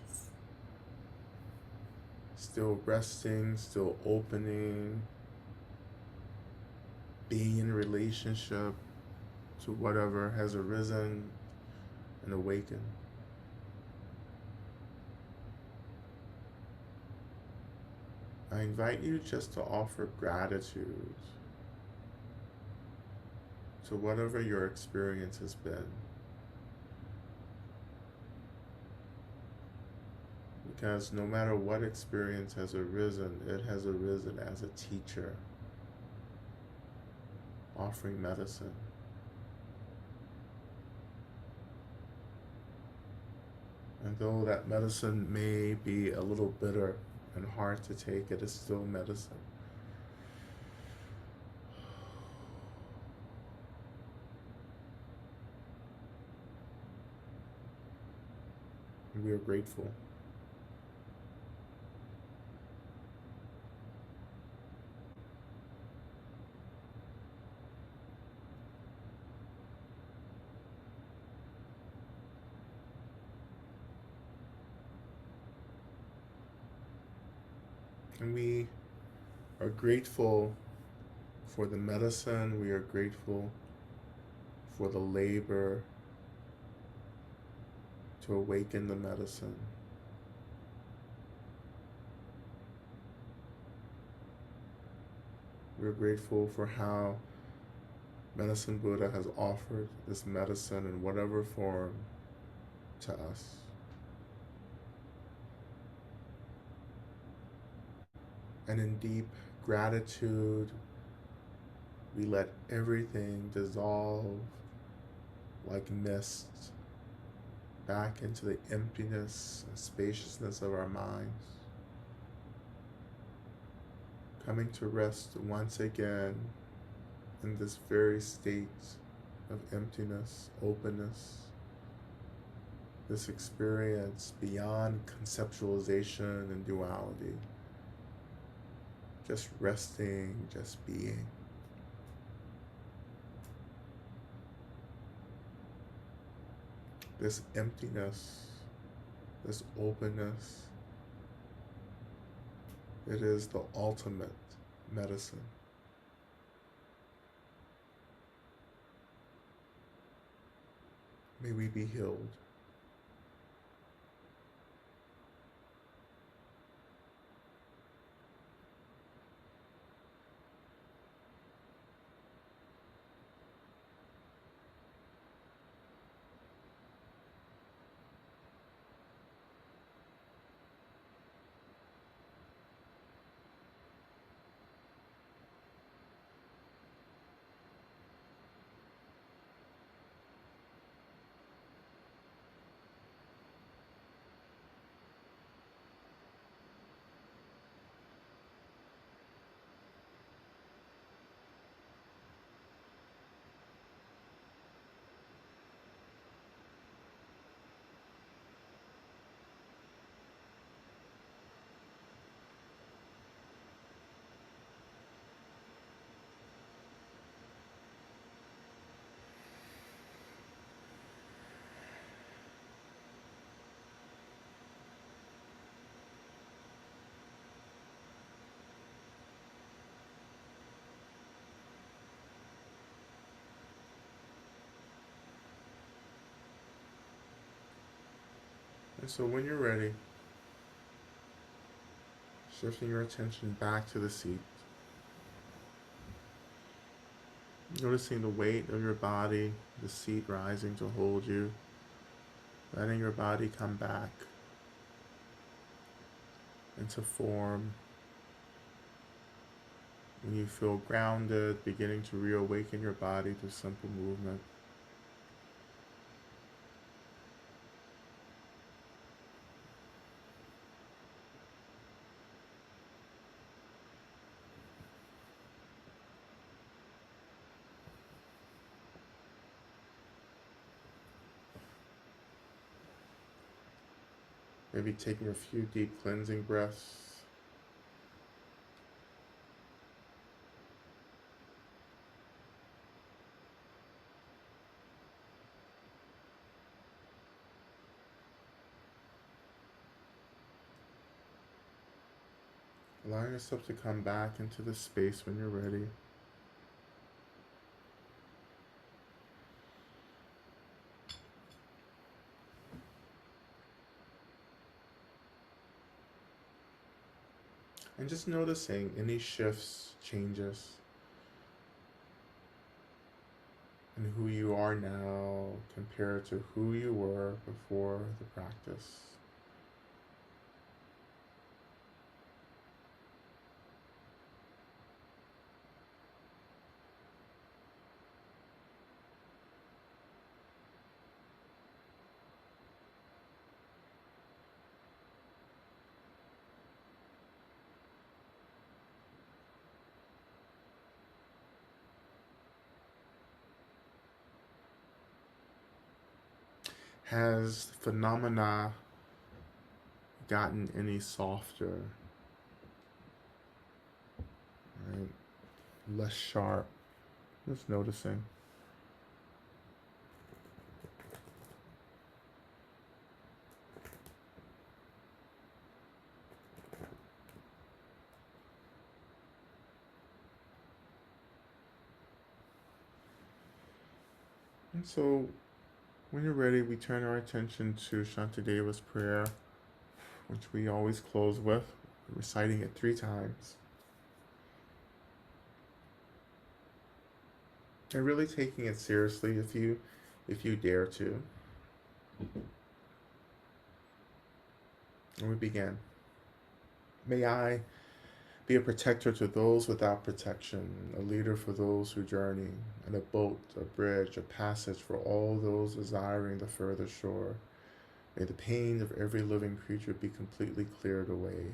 still resting, still opening, being in relationship to whatever has arisen and awakened. I invite you just to offer gratitude to whatever your experience has been. Because no matter what experience has arisen, it has arisen as a teacher, offering medicine. And though that medicine may be a little bitter and hard to take, it is still medicine. And we are grateful. And we are grateful for the medicine. We are grateful for the labor to awaken the medicine. We're grateful for how Medicine Buddha has offered this medicine in whatever form to us. And in deep gratitude, we let everything dissolve like mist back into the emptiness and spaciousness of our minds, coming to rest once again in this very state of emptiness, openness, this experience beyond conceptualization and duality, just resting, just being. This emptiness, this openness, it is the ultimate medicine. May we be healed. And so when you're ready, shifting your attention back to the seat, noticing the weight of your body, the seat rising to hold you, letting your body come back into form. When you feel grounded, beginning to reawaken your body through simple movement. Maybe taking a few deep cleansing breaths. Allowing yourself to come back into the space when you're ready. And just noticing any shifts, changes in who you are now compared to who you were before the practice. Has phenomena gotten any softer, right? Less sharp? Just noticing. And so when you're ready, we turn our attention to Shantideva's prayer, which we always close with, reciting it 3 times. And really taking it seriously if you dare to. And we begin. May I be a protector to those without protection, a leader for those who journey, and a boat, a bridge, a passage for all those desiring the further shore. May the pain of every living creature be completely cleared away.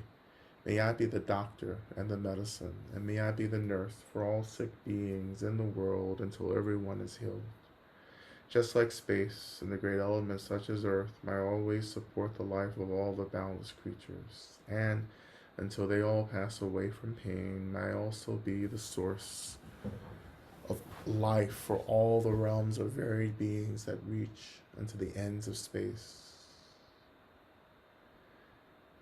May I be the doctor and the medicine, and may I be the nurse for all sick beings in the world until everyone is healed. Just like space and the great elements such as earth, may I always support the life of all the boundless creatures, and until they all pass away from pain, may I also be the source of life for all the realms of varied beings that reach into the ends of space.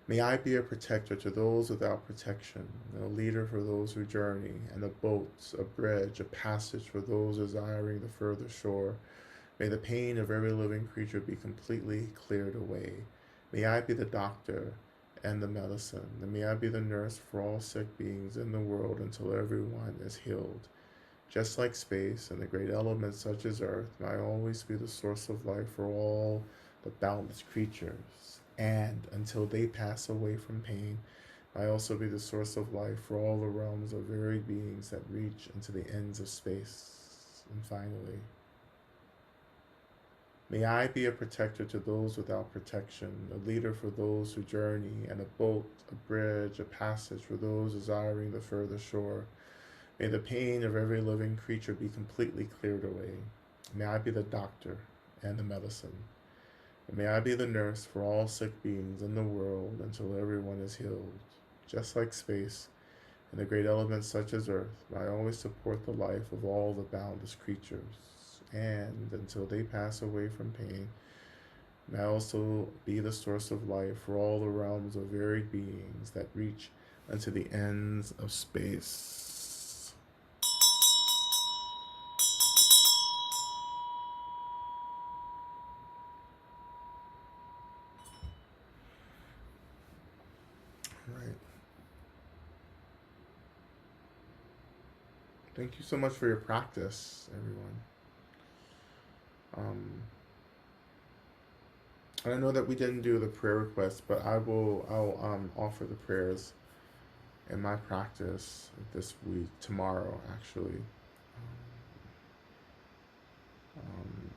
May I be a protector to those without protection, and a leader for those who journey, and a boat, a bridge, a passage for those desiring the further shore. May the pain of every living creature be completely cleared away. May I be the doctor and the medicine, and may I be the nurse for all sick beings in the world until everyone is healed. Just like space and the great elements such as earth, may I always be the source of life for all the boundless creatures, and until they pass away from pain, may I also be the source of life for all the realms of varied beings that reach into the ends of space. And finally, may I be a protector to those without protection, a leader for those who journey, and a boat, a bridge, a passage for those desiring the further shore. May the pain of every living creature be completely cleared away. May I be the doctor and the medicine. And may I be the nurse for all sick beings in the world until everyone is healed. Just like space and the great elements such as earth, may I always support the life of all the boundless creatures. And until they pass away from pain, may I also be the source of life for all the realms of varied beings that reach unto the ends of space. Right. Thank you so much for your practice, everyone. Um, and I know that we didn't do the prayer request, but I'll offer the prayers in my practice this week, tomorrow actually. Um,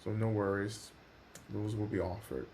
so no worries, those will be offered.